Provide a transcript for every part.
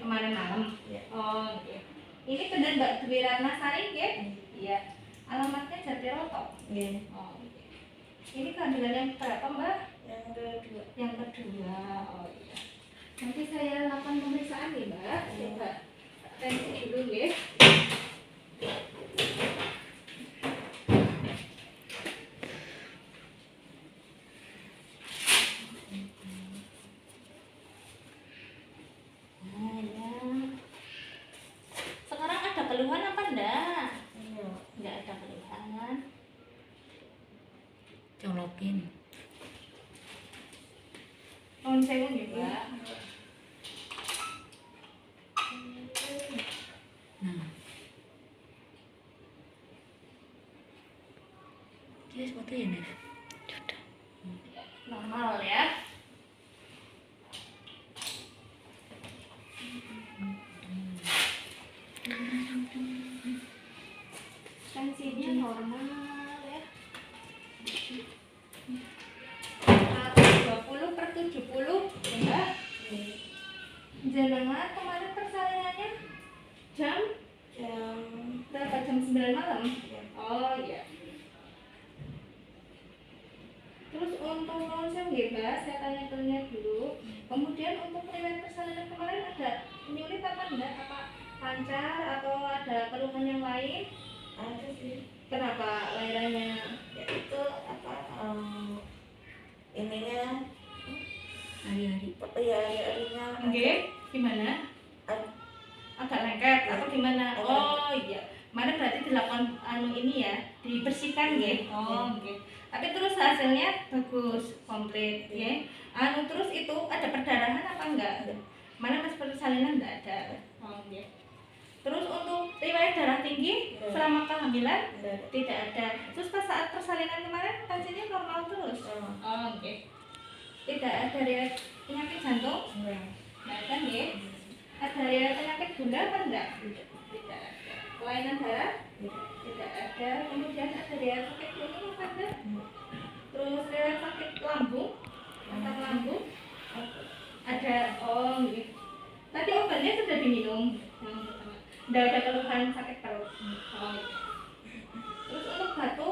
kemarin malam. Ya. Oh, iya. Ini benar Mbak Dwi Ratnasari nggih? Iya. Alamatnya Jatiroto. Iya. Oh, iya. Ini kehamilan yang berapa Mbak? Yang kedua. Yang kedua. Oh iya. Nanti saya lakukan pemeriksaan nih Mbak. Coba tensi dulu nggih. Sekarang ada keluhan apa enggak? Iya. Enggak ada keluhan. Colokin. Tahun sewu nggih, Mbak. Nah. Ini seperti ini. Sudah. Normal ya. Tensinya normal ya. 120/70 ya. Jenengan kemarin persalinannya jam berapa? Jam 9 malam? Ya. Oh iya. Terus untuk saya nggih Mbak, saya tanya dulu. Kemudian untuk riwayat persalinan kemarin ada penyulit apa enggak? Apa lancar atau ada keluhan yang lain? Ada sih. Kenapa lahirannya? Ya itu apa? Ininya Hari-hari. ya hari-harinya. Nggih, gimana? Agak lengket atau gimana? Oh iya. Kemarin berarti dilakukan ini ya, dibersihkan nggih. Oh nggih. Tapi terus hasilnya bagus, komplit nggih. Terus itu ada perdarahan apa enggak? Mana mas persalinan enggak ada? Oh nggih. Terus untuk riwayat darah tinggi selama kehamilan tidak ada. Terus pas saat persalinan kemarin tensinya normal terus. Oh nggih. Tidak ada riwayat penyakit jantung? Enggak ada nggih. Ada riwayat penyakit gula apa enggak? Tidak ada. Kelainan darah? Tidak ada. Kemudian ada riwayat sakit kuning apa ada? Terus riwayat sakit lambung? Asam lambung? Ada. Oh nggih. Tadi obatnya sudah diminum yang pertama. Tidak ada keluhan sakit perut. Oh nggih. Terus untuk batu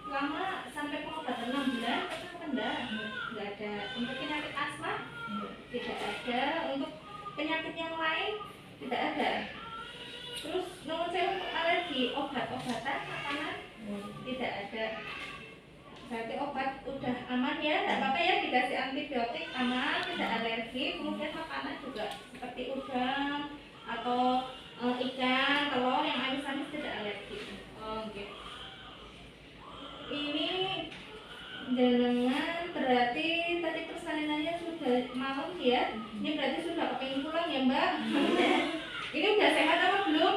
lama sampai pengobatan 6 bulan apa enggak? Enggak ada. Untuk penyakit asma? Tidak ada. Untuk penyakit yang lain? Tidak ada. Terus nomor saya untuk alergi obat-obatan makanan? Tidak ada. Berarti obat udah aman ya, tidak apa-apa ya, dikasih antibiotik aman, tidak alergi. Kemudian makanan juga seperti udang atau ikan, telur yang amis-amis tidak alergi. Oh gitu. Ini jenengan berarti tadi persalinannya sudah malam ya? Ini berarti sudah kepingin pulang ya Mbak? Ini udah sehat apa belum?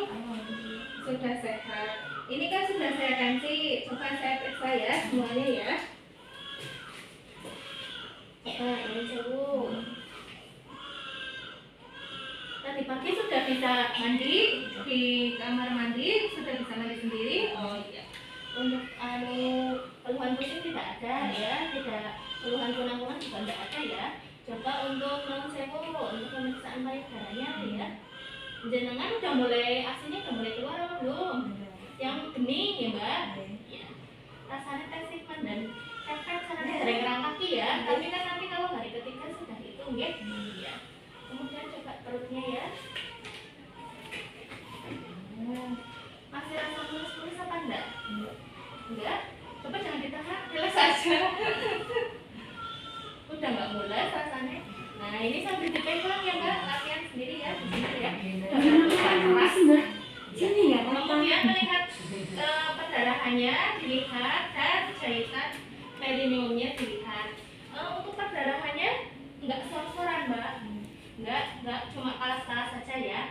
Sudah sehat. Ini kan sudah saya ganti, coba saya periksa ya semuanya ya. Nah ini sewu. Tadi pagi sudah bisa mandi di kamar mandi, sudah bisa mandi sendiri. Oh iya. Untuk keluhan pusing tidak ada ya, tidak keluhan kunang-kunang juga tidak ada ya. Coba untuk sewu untuk pemeriksaan payudara ya. Jenengan udah mulai aslinya udah mulai keluar apa belum? Yang bening ya Mbak? Ya. Rasanya tekstikman dan efek caranya dari kerang kaki ya. Tapi kan nanti kalau hari ketiga sudah hitung ya. Iya. Kemudian coba perutnya ya. Masih rasa mulus-mulus apa enggak? Enggak? Coba jangan ditahan, relax aja. Udah enggak mulus rasanya. Nah ini sambil dipegang ya Mbak, latihan sendiri ya. Ya. Keras Mbak. Sini ya. Kemudian melihat perdarahannya dilihat dan jahitan perineumnya dilihat. Untuk perdarahannya enggak sor-soran Mbak. Enggak cuma kalas-kalas saja ya.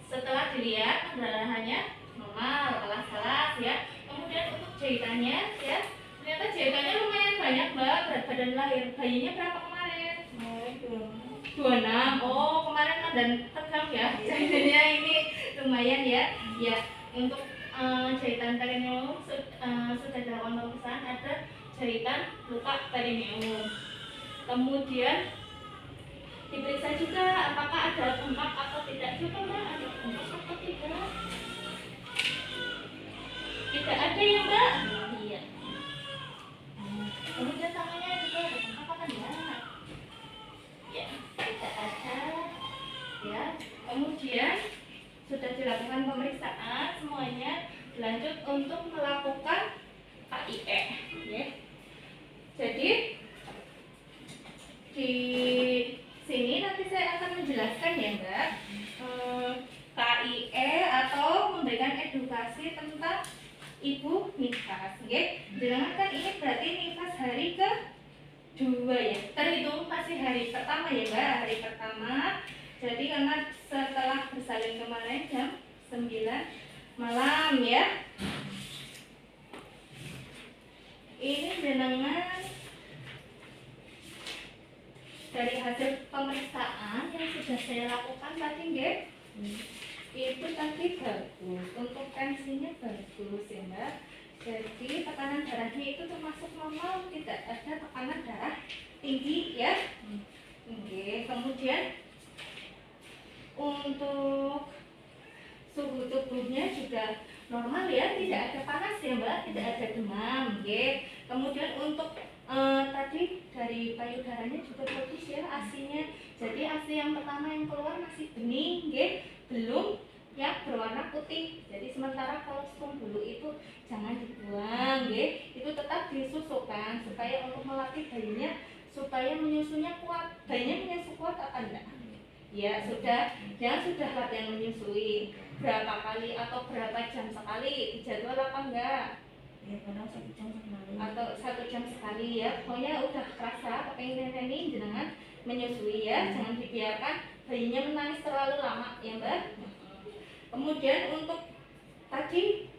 Setelah dilihat perdarahannya normal, kalas-kalas ya. Kemudian untuk jahitannya ya, ternyata jahitannya lumayan banyak Mbak. Berat badan lahir bayinya berapa kemarin? 26. Oh kemarin kan dan tegang ya. Jahitannya ini lumayan ya. Ya untuk jahitan perineum sudah dilakukan pemeriksaan, ada jahitan luka perineum. Kemudian diperiksa juga apakah ada bengkak atau tidak ada ya Mbak? Iya. Kemudian tangannya juga ada apa kan ya? Ya, tidak ada. Ya, kemudian sudah dilakukan pemeriksaan semuanya, lanjut untuk melakukan KIE. Ya. Jadi di sini nanti saya akan menjelaskan ya Mbak, KIE atau memberikan edukasi tentang ibu nifas. Jangan kan ini berarti nifas hari kedua ya, terhitung masih hari pertama ya Mbak, hari pertama. Jadi karena setelah bersalin kemarin jam 9 malam ya, ini jenengan dari hasil pemeriksaan yang sudah saya lakukan tadi nggih, itu tadi bagus, untuk tensinya bagus ya Mbak. Jadi tekanan darahnya itu termasuk normal, tidak ada tekanan darah tinggi ya. Oke, kemudian untuk suhu tubuhnya juga normal ya, tidak ada panas ya Mbak, tidak ada demam. Oke. Kemudian untuk tadi dari payudaranya juga bagus ya, asinya. Jadi asi yang pertama yang keluar masih bening, belum yang berwarna putih. Jadi sementara kalau sum bulu itu jangan dibuang, itu tetap disusukkan supaya untuk melatih bayinya supaya menyusunya kuat. Bayinya menyusu kuat apa enggak? Ya sudah, yang sudah latihan menyusui berapa kali atau berapa jam sekali, dijadwal apa enggak? Ya kadang 1 jam sekali. Atau 1 jam sekali ya, pokoknya udah kerasa pengen ini jenengan menyusui ya, jangan dibiarkan bayinya menangis terlalu lama ya Mbak. Kemudian untuk tadi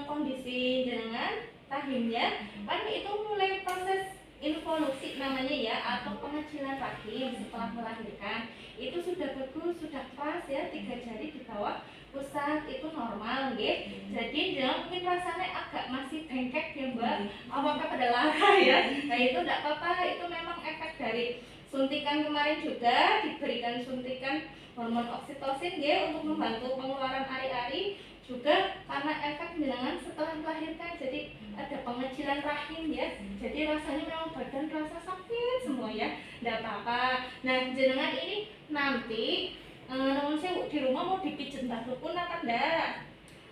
kondisi jenengan rahimnya kan itu mulai proses involusi namanya ya, atau pengecilan rahim setelah melahirkan. Itu sudah bagus, sudah pas ya, 3 jari di bawah pusat itu normal nggih. Jadi jangan mungkin rasanya agak masih bengkek ya Mbak, apakah pada lara ya. Nah itu tidak apa-apa, itu memang efek dari suntikan kemarin juga, diberikan suntikan hormon oksitosin ya untuk membantu pengeluaran ari-ari, juga karena efek jenengan setelah melahirkan jadi ada pengecilan rahim ya. Jadi rasanya memang badan rasa sakit semua ya, tidak apa-apa. Nah jenengan ini nanti namun saya di rumah mau dipijet Mbak Dukun apa enggak?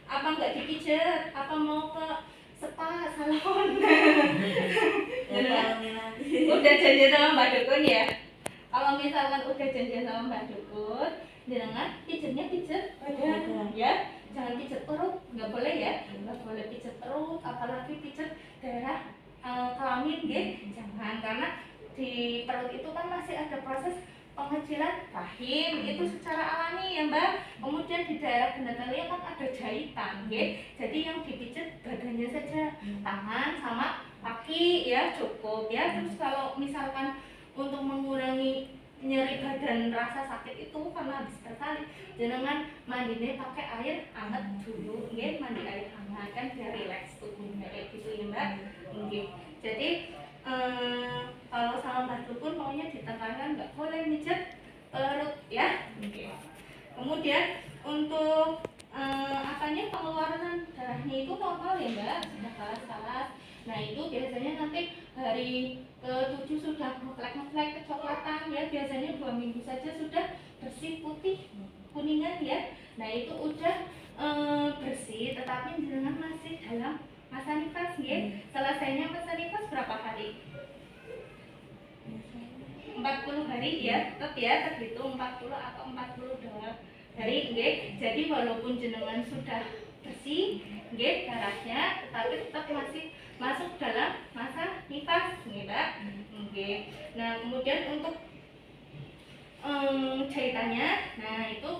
Apa enggak dipijet? Apa mau ke spa salon? Udah janjian sama Mbak Dukun ya? Kalau misalkan udah janjian sama Mbak Dukun, jangan pijetnya pijet badan ya, jangan pijet perut, nggak boleh ya, nggak boleh pijet perut, apalagi pijet daerah kelamin jangan, karena di perut itu kan masih ada proses pengecilan rahim itu secara alami ya Mbak. Kemudian di daerah genitalia kan ada jahitan, jadi yang dipijet badannya saja, tangan sama kaki ya cukup ya. Terus kalau misalkan untuk mengurangi nyeri badan rasa sakit itu karena habis bersalin, jenengan mandinya pakai air hangat dulu, mandi air hangat kan biar rileks tubuhnya kayak gitu ya Mbak. Jadi kalau sama Mbak Dukun maunya ditekankan nggak boleh mijet perut ya. Kemudian untuk apanya pengeluaran darahnya itu normal ya Mbak, sudah kalas-kalas. Nah itu biasanya nanti hari ke-7 sudah ngeflek kecoklatan ya, biasanya 2 minggu saja sudah bersih putih kuningan ya. Nah itu udah bersih, tetapi jenengan masih dalam masa nifas ya. Selesainya masa nifas berapa hari? 40 hari ya, tetap ya, terhitung 40 atau 42 hari nggih. Jadi walaupun jenengan sudah bersih nggih darahnya, tetapi tetap masih masuk dalam masa nifas nggih Mbak. Nggih. Nah, kemudian untuk jahitannya, nah itu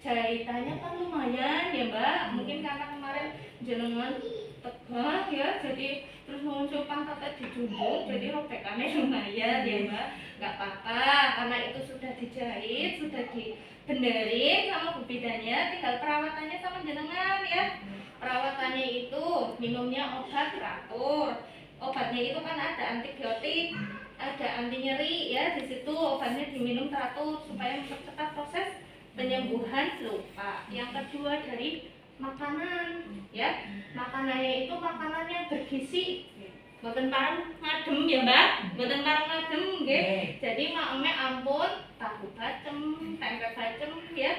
jahitannya kan lumayan ya Mbak. Mungkin karena kemarin jenengan tegak ya, jadi terus muncul pantatnya dijunjung, jadi robekannya lumayan ya Mbak. Nggak apa-apa, karena itu sudah dijahit, sudah dibenerin sama bu bidannya, tinggal perawatannya sama jenengan ya. Perawatannya itu minumnya obat teratur. Obatnya itu kan ada antibiotik, ada anti nyeri ya, di situ obatnya diminum teratur supaya mempercepat proses penyembuhan luka. Yang kedua dari makanan ya. Makanannya itu makanan yang bergizi. Mboten pareng ngadem ya, Mbak. Mboten pareng ngadem nggih. Jadi makeme ampun tahu bacem, tempe bacem ya.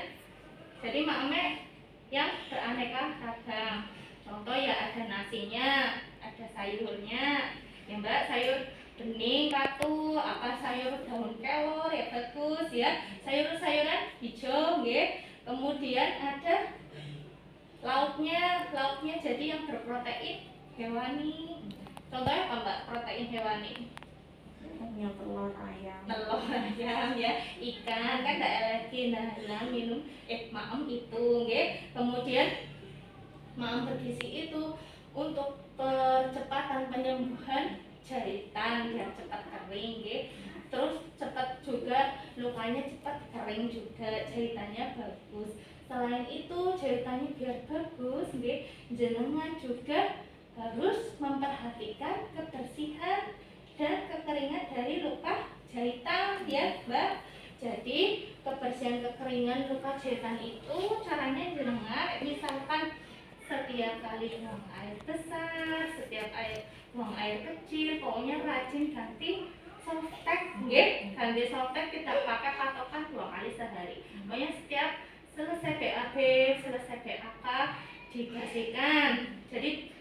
Jadi makeme yang beraneka ragam. Contoh ya ada nasinya, ada sayurnya. Ya, Mbak, sayur bening, katu, apa sayur daun kelor ya bagus ya. Sayur-sayuran hijau nggih. Kemudian ada lauknya jadi yang berprotein hewani. Contohnya apa, Mbak? Protein hewani. Yang telur ayam. Telur ayam ya, ikan kan tidak alergi. Nah, minum maem itu nggih. Kemudian maem bergizi itu untuk percepatan penyembuhan jahitan biar cepat kering nggih. Terus cepat juga lukanya cepat kering juga, jahitannya bagus. Selain itu jahitannya biar bagus nggih, jenengan juga harus memperhatikan kebersihan dan kekeringan dari luka jahitan ya, Mbak. Jadi kebersihan kekeringan luka jahitan itu caranya jenengan misalkan setiap kali buang air besar, setiap buang air kecil, pokoknya rajin ganti Softex nggih. Ganti Softex tidak pakai patokan 2 kali sehari. Pokoknya setiap selesai BAB, selesai BAK dibersihkan. Jadi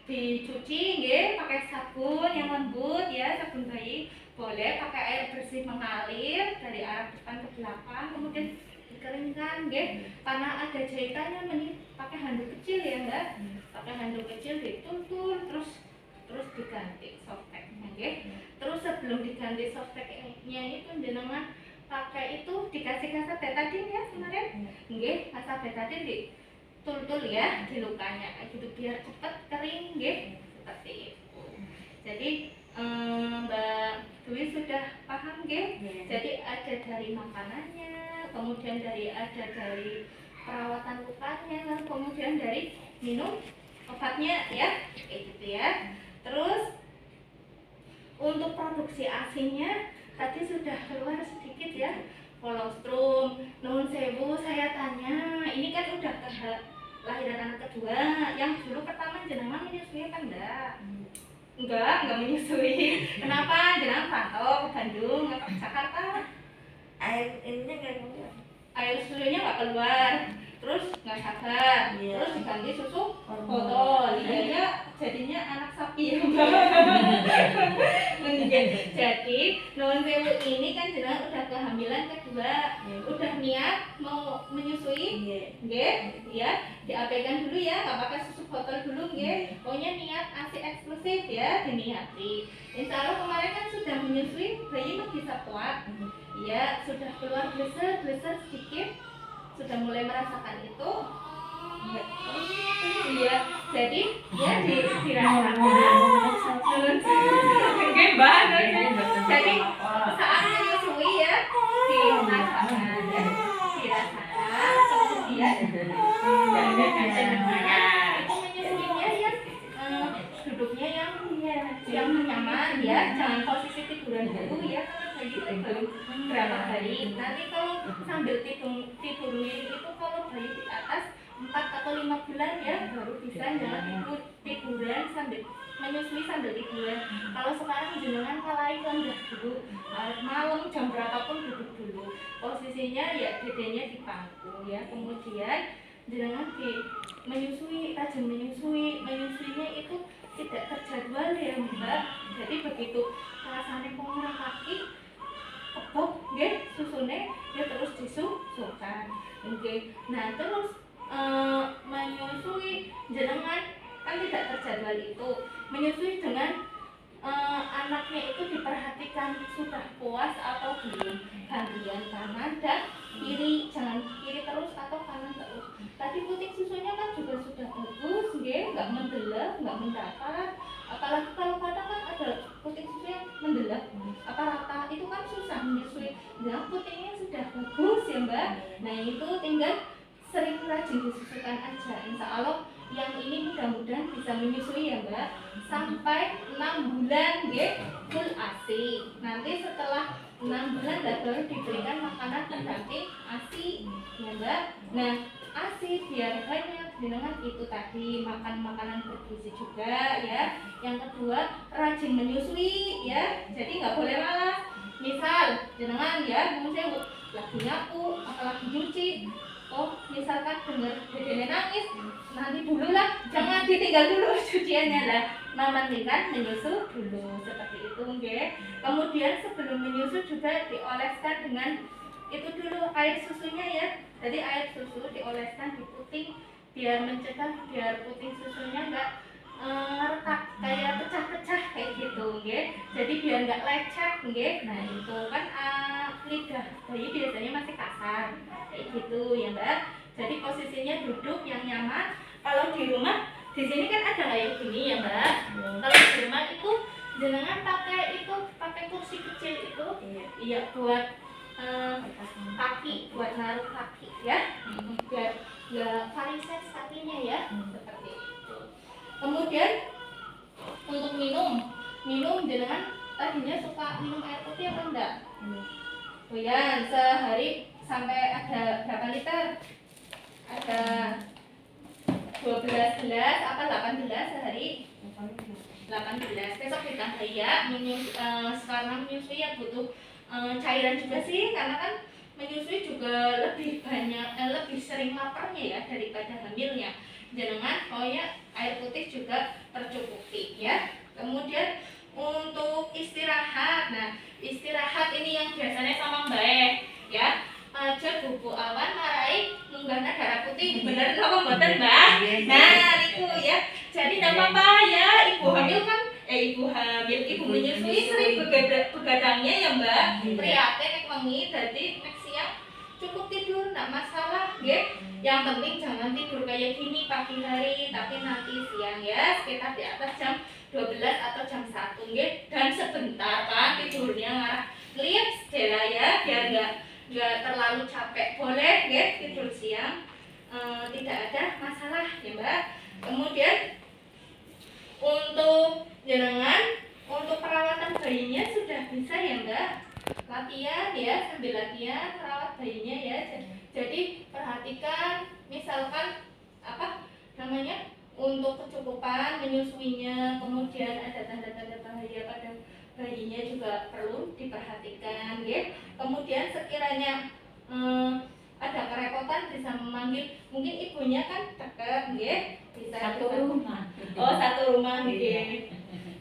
dicuci nggih pakai sabun yang lembut ya, sabun bayi. Boleh pakai air bersih mengalir dari arah depan ke belakang, kemudian dikeringkan nggih. Karena ada jahitannya pakai handuk kecil ya, Mbak. Pakai handuk kecil dituntun terus diganti Softex nggih. Terus sebelum diganti Softex-nya itu jenengan pakai itu dikasih kasa betadine ya kemarin nggih. Kasa betadine ditul-tul ya di lukanya gitu biar cepat kering nggih, seperti itu. Jadi Mbak Dwi sudah paham nggih? Jadi ada dari makanannya, kemudian ada dari perawatan lukanya, kemudian dari minum obatnya ya, kayak gitu ya. Terus untuk produksi ASINya tadi sudah keluar sedikit ya. Kolostrum, nuwun sewu saya tanya, ini kan udah lahiran anak kedua, yang dulu pertama jenengan menyusui kan enggak menyusui. Kenapa jenengan rantau ke Bandung atau ke Jakarta? Air ininya nggak keluar. Air susunya nggak keluar, terus nggak sabar, terus diganti susu botol, jadinya anak sapi ya, Mbak. Jadi nuwun sewu ini kan jenengan udah kehamilan kedua, udah niat mau menyusui nggih ya, diabaikan dulu ya, nggak pakai susu botol dulu nggih. Pokoknya niat ASI eksklusif ya, diniati. Insya Allah kemarin kan sudah menyusui, bayi mah bisa kuat ya, sudah keluar bleser sedikit, sudah mulai merasakan itu. Iya, jadi ya dirasakan. Nggih, Mbak. Jadi saat menyusui ya dirasakan, kemudian itu menyusuinya ya duduknya yang nyaman ya, jangan posisi tiduran dulu ya, karena bayi itu belum berapa hari. Nanti kalau sambil tidur itu kalau bayi di atas 4 atau 5 bulan ya baru bisa jangan tiduran sambil menyusui sambil tiduran. Kalau sekarang jenengan kalai lenggah dulu, malam jam berapapun duduk dulu, posisinya ya dedenya di pangku ya, kemudian jenengan rajin menyusuinya itu tidak terjadwal ya, Mbak. Jadi begitu rasanya pengurangan kaki kebok nggih susune ya terus disusukan nggih. Nah terus menyusui jenengan kan tidak terjadwal itu, menyusui dengan anaknya itu diperhatikan sudah puas atau belum, gantian kanan dan kiri, jangan kiri terus atau kanan terus. Tadi puting susunya kan juga sudah bagus nggih, nggak mendelep, nggak mendatar. Apalagi kalau kadang kan ada puting susu yang mendelep apa rata, itu kan susah menyusui. Nah putingnya sudah bagus ya, Mbak. Nah itu tinggal sering rajin disusukan aja. Insya Allah yang ini mudah-mudahan bisa menyusui ya, Mbak, sampai 6 bulan nggih full ASI. Nanti setelah 6 bulan baru diberikan makanan pendamping ASI ya, Mbak. Nah ASI biar banyak jenengan itu tadi makan makanan bergizi juga ya. Yang kedua rajin menyusui ya, jadi nggak boleh malas. Misal jenengan ya mungkin lagi nyapu atau lagi nyuci, oh misalkan dengar dedenya nangis, nanti dulu lah, jangan ditinggal dulu cuciannya lah. Mementingkan menyusu dulu seperti itu, nggih. Kemudian sebelum menyusu juga dioleskan dengan itu dulu air susunya ya. Jadi air susu dioleskan di puting biar mencegah biar puting susunya enggak retak kayak pecah-pecah kayak gitu, nggih. Jadi biar enggak lecet, nggih. Nah, itu kan lidah bayi biasanya masih kasar kayak gitu ya, Mbak. Jadi posisinya duduk yang nyaman. Kalau di rumah di sini kan ada kayak gini ya, Mbak. Kalau di rumah itu jenengan pakai kursi kecil itu, iya buat kaki, buat naruh kaki ya, biar nggak varises kakinya ya, seperti itu. Kemudian untuk minum jenengan tadinya suka minum air putih apa enggak? Goyan sehari sampai ada berapa liter? Ada 12 gelas apa 18 sehari? 18. Besok ditambah ya. Sekarang menyusui ya butuh cairan juga sih, karena kan menyusui juga lebih banyak lebih sering laparnya ya daripada hamilnya. Jenengan pokoknya air putih juga tercukupi ya. Kemudian untuk istirahat. Nah, istirahat ini yang biasanya sama Mbak ya. Aja bubu awan marai munggahna darah putih, bener apa mboten, Mbak? Nah, itu ya. Jadi enggak apa-apa ya, ibu hamil kan ibu menyusui sering begadangnya ya, Mbak. Prihatin nek wengi dadi nek siang cukup tidur enggak masalah, nggih. Yang penting jangan tidur kayak gini pagi hari, tapi nanti siang ya, sekitar di atas jam 12 atau jam 1, nggih. Dan sebentar kan tidurnya ngarah lihat jela ya, biar enggak terlalu capek. Boleh nggih tidur siang, tidak ada masalah ya, Mbak. Kemudian untuk jenengan untuk perawatan bayinya sudah bisa ya, Mbak. Latihan ya, sambil latihan merawat bayinya ya. Jadi perhatikan misalkan apa namanya untuk kecukupan menyusuinya, kemudian ada tanda-tanda bahaya pada bayinya juga perlu diperhatikan ya. Kemudian sekiranya ada kerepotan bisa memanggil, mungkin ibunya kan dekat nggih, bisa Satu rumah. Oh, satu rumah nggih.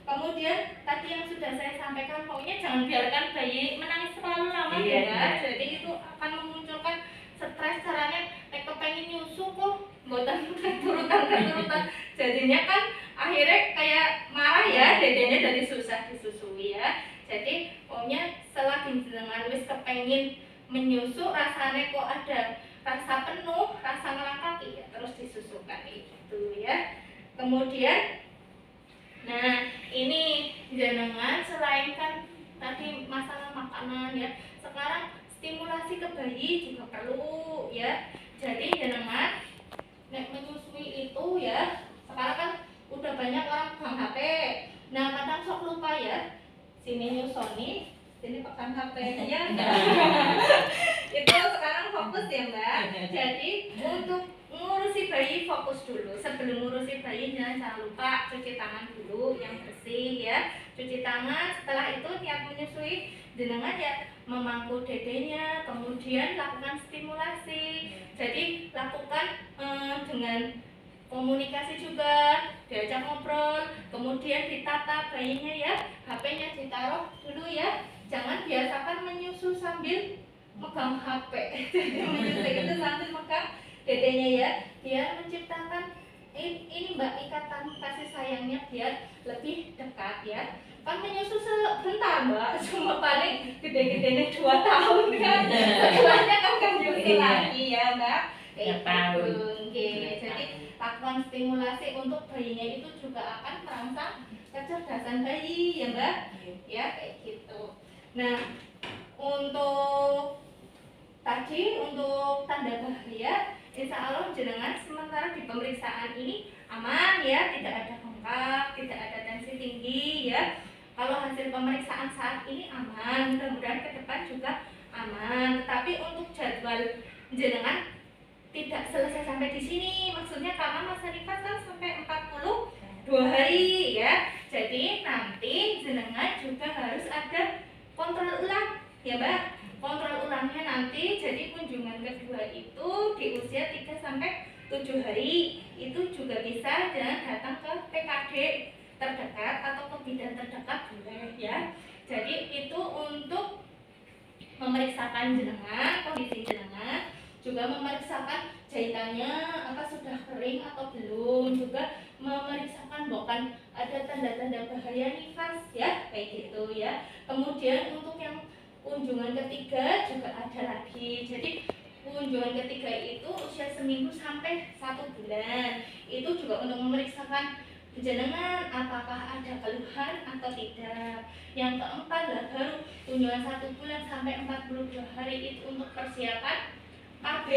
Kemudian tadi yang sudah saya sampaikan, pokoknya jangan biarkan bayi menangis terlalu lama ya. Jadi itu akan memunculkan stres. Caranya nek kepengen nyusu kok mboten keturutan. Jadinya kan akhirnya kayak marah ya, dedenya jadi susah disusui ya. Jadi pokoknya selagi jenengan wis kepengin menyusu, rasanya kok ada rasa penuh, rasa ngelakaki ya, terus disusukan itu ya. Kemudian nah, ini jenengan selain kan tadi masalah makanan ya, sekarang stimulasi ke bayi juga perlu ya. Jadi jenengan nek menyusui itu ya, sekarang kan udah banyak orang pegang HP. Nah, kadang sok lupa ya. Sini nyusoni, sini pegang HP ya. Itu sekarang fokus ya, Mbak. Jadi untuk ngurusi bayi fokus dulu. Sebelum ngurusi bayi jangan lupa cuci tangan dulu yang bersih ya. Cuci tangan, setelah itu tiap menyusui jenengan ya memangku dedenya, kemudian lakukan stimulasi. Jadi lakukan dengan komunikasi juga, diajak ngobrol, kemudian ditata bayinya ya, HP-nya ditaruh dulu ya. Jangan biasakan menyusu sambil megang HP. Jadi menyusui itu sambil megang dedenya ya, biar menciptakan ini Mbak ikatan kasih sayangnya biar lebih dekat ya. Kan menyusu sebentar Mbak, cuma paling gede-gedenya 2 tahun kan. Setelahnya kan menyusu lagi ya Mbak. Jadi lakukan stimulasi untuk bayinya itu juga akan merangsang kecerdasan bayi ya Mbak. Ya kayak gitu. Nah, untuk tadi untuk tanda bahaya, insya Allah jenengan sementara di pemeriksaan ini aman ya, tidak ada bengkak, tidak ada tensi tinggi ya. Kalau hasil pemeriksaan saat ini aman, mudah-mudahan ke depan juga aman. Tetapi untuk jadwal jenengan tidak selesai sampai di sini. Maksudnya karena masa nifas kan sampai 42 hari ya. Jadi nanti jenengan juga harus ada kontrol ulang ya Mbak. Kontrol ulangnya nanti jadi kunjungan kedua itu di usia 3 sampai 7 hari. Itu juga bisa jangan datang ke PKD terdekat atau ke bidan terdekat boleh ya. Jadi itu untuk memeriksakan jenengan, kondisi jenengan, juga memeriksakan jahitannya apa sudah kering atau belum, juga memeriksakan bukan ada tanda-tanda bahaya nifas ya, kayak gitu ya. Kemudian untuk yang kunjungan ketiga juga ada lagi. Jadi kunjungan ketiga itu usia seminggu sampai 1 bulan. Itu juga untuk memeriksakan jenengan apakah ada keluhan atau tidak. Yang keempat lah baru kunjungan 1 bulan sampai 42 hari itu untuk persiapan KB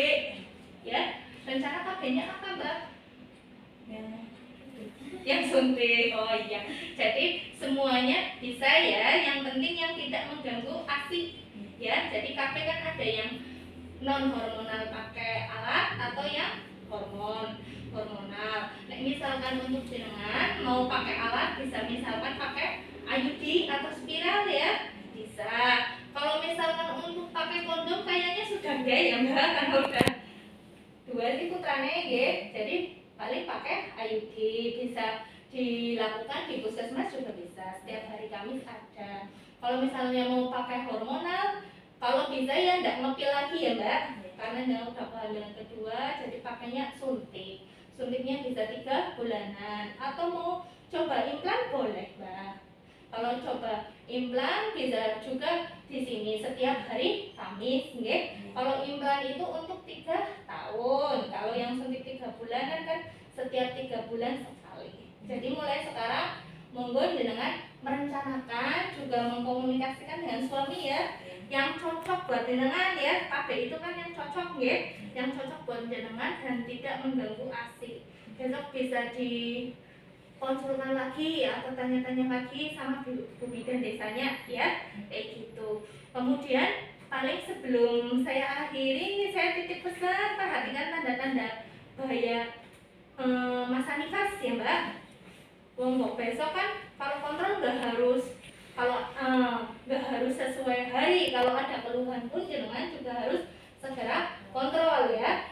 ya. Rencana KB-nya apa Mbak? Yang suntik. Oh iya. Jadi semuanya bisa ya. Yang penting yang tidak mengganggu ASI ya. Jadi KB kan ada yang non hormonal pakai alat atau yang hormonal. Nah, misalkan untuk jenengan mau pakai alat bisa misalkan pakai IUD atau spiral ya. Bisa. Kalau misalkan untuk pakai kondom kayaknya sudah enggak ya Mbak, karena udah 2 sih putranya ya. Jadi paling pakai IUD bisa dilakukan di puskesmas juga bisa. Setiap hari Kamis ada. Kalau misalnya mau pakai hormonal, kalau bisa ya enggak ngepil lagi ya Mbak, karena udah kehamilan kedua, jadi pakainya suntik. Suntiknya bisa 3 bulanan. Atau mau coba implan boleh Mbak. Kalau coba implan bisa juga di sini setiap hari Kamis, nggih. Kalau implan itu untuk 3 tahun. Kalau yang suntik 3 bulanan kan setiap 3 bulan sekali. Jadi mulai sekarang monggo jenengan merencanakan juga mengkomunikasikan dengan suami ya. Yang cocok buat jenengan ya. KB itu kan yang cocok nggih. Yang cocok buat jenengan dan tidak mengganggu ASI. Besok bisa konsultan lagi atau tanya-tanya lagi sama Bu Bidan desanya ya, kayak gitu. Kemudian paling sebelum saya akhiri, saya titip pesan perhatikan tanda-tanda bahaya masa nifas ya Mbak. Wong besok kan kalau kontrol nggak harus sesuai hari. Kalau ada keluhan pun jenengan juga harus segera kontrol ya.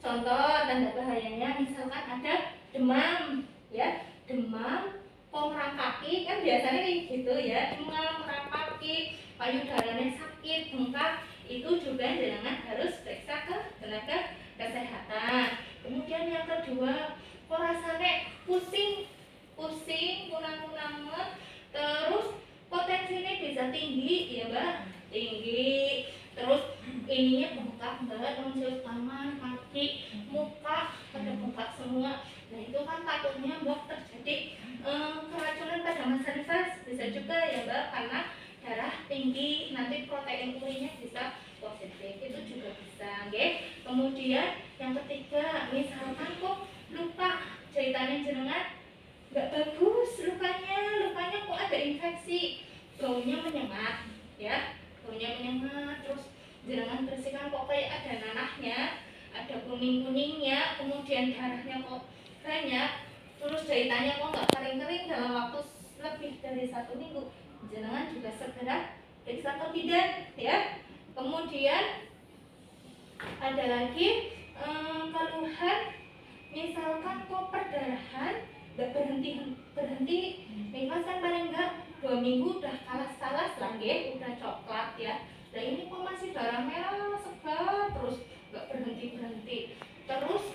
Contoh tanda bahayanya misalkan ada demam ya. Demam, merang kaki kan biasanya kayak gitu ya, demam, merang kaki, payudaranya sakit, bengkak, itu juga jenengan harus periksa ke tenaga kesehatan. Kemudian yang kedua, kok rasanya pusing, kunang-kunangan, terus potensinya bisa tinggi ya Mbak, tinggi, terus ininya bengkak Mbak, tonsil tangan, kaki, muka, pada bengkak semua. Nah itu kan takutnya Mbak terjadi keracunan pada masa nifas, bisa juga ya Mbak, karena darah tinggi, nanti protein urinnya bisa positif, itu juga bisa nggih. Kemudian yang ketiga, misalkan kok luka jahitannya jenengan nggak bagus, lukanya kok ada infeksi, baunya menyengat ya, terus jenengan bersihkan kok kayak ada nanahnya, ada kuning-kuningnya, kemudian darahnya kok banyak, terus jahitannya kok nggak kering-kering dalam waktu lebih dari 1 minggu, jenengan juga segera periksa ke bidan ya. Kemudian ada lagi keluhan, misalkan kok perdarahan nggak berhenti nifas kan paling nggak 2 minggu udah kalas-kalas lah nggih, udah coklat ya. Nah ini kok masih darah merah segar terus nggak berhenti, terus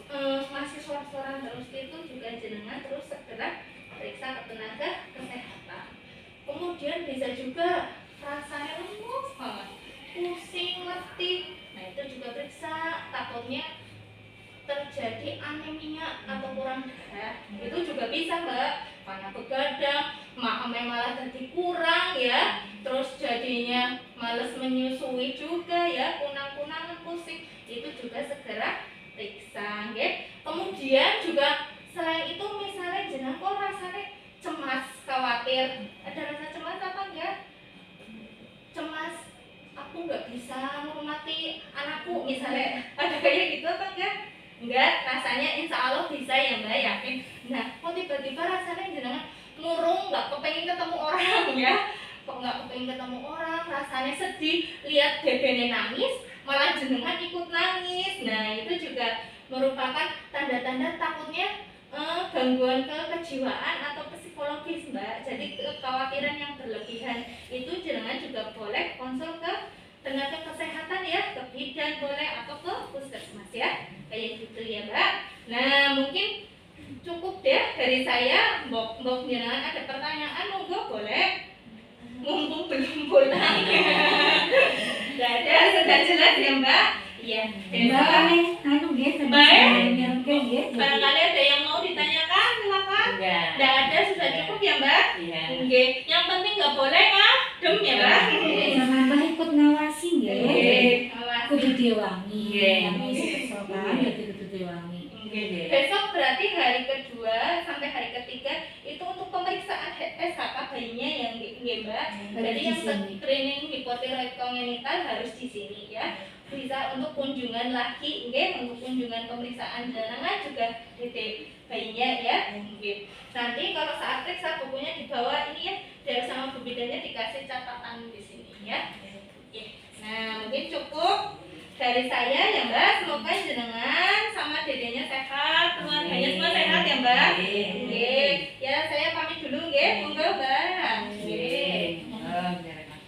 masih sorak-soran terus, itu juga jenengan terus segera periksa ke tenaga kesehatan. Kemudian bisa juga rasanya lemes banget, pusing, letih, nah itu juga periksa, takutnya terjadi anemia atau kurang darah, itu juga bisa Mbak, karena begadang, malah jadi kurang ya, terus jadinya males menyusui juga ya, kunang-kunangan, pusing, itu juga segera periksa nggih. Kemudian juga selain itu misalnya jenengan kok rasanya cemas, khawatir, ada rasa cemas apa enggak? Cemas, aku nggak bisa menghormati anakku kaku misalnya, ada kayak gitu apa enggak? Enggak, rasanya insya Allah bisa ya Mbak, yakin. Nah, kok tiba-tiba rasanya jenengan murung, nggak kepengen ketemu orang ya? Kok nggak kepengen ketemu orang, rasanya sedih, lihat dedene nangis, malah jenengan ikut nangis. Nah, itu juga merupakan tanda-tanda takutnya gangguan kejiwaan atau psikologis Mbak. Jadi kekhawatiran yang berlebihan itu jenengan juga boleh konsul ke tenaga kesehatan ya, ke bidan boleh atau ke puskesmas ya, kayak gitu ya Mbak. Nah mungkin cukup deh dari saya. Mbok jenengan ada pertanyaan monggo boleh, mumpung belum pulang. Gak ada, sudah jelas ya Mbak. Iya. Mbak aneh, anu nggih, Baik. nggih. Barangkali ada yang mau ditanyakan, silakan. Enggak. Tidak ada, sudah cukup ya Mbak. Iya. Oke, yang penting nggak boleh ngadem ya Mbak. Sama Mbak ikut ngawasi nggih. Nggih, awas. Kudu diwangi. Nggih. Kami kesel kan, jadi kudu diwangi. Nggih. Besok berarti hari kedua sampai hari ketiga itu untuk pemeriksaan SHK bayinya yang nggih Mbak. Jadi yang screening hipotiroid kongenital harus di sini ya. Bisa untuk kunjungan lagi, untuk kunjungan pemeriksaan jenengan juga di bayinya ya. Nanti kalau saat periksa bukunya dibawa ini ya, dari sama bu bidannya dikasih catatan di sini ya. Nah mungkin cukup dari saya ya Mbak. Semoga jenengan sama dedenya sehat, keluarganya semua sehat ya Mbak. Ya saya pamit dulu monggo Mbak. Oh, biar enak.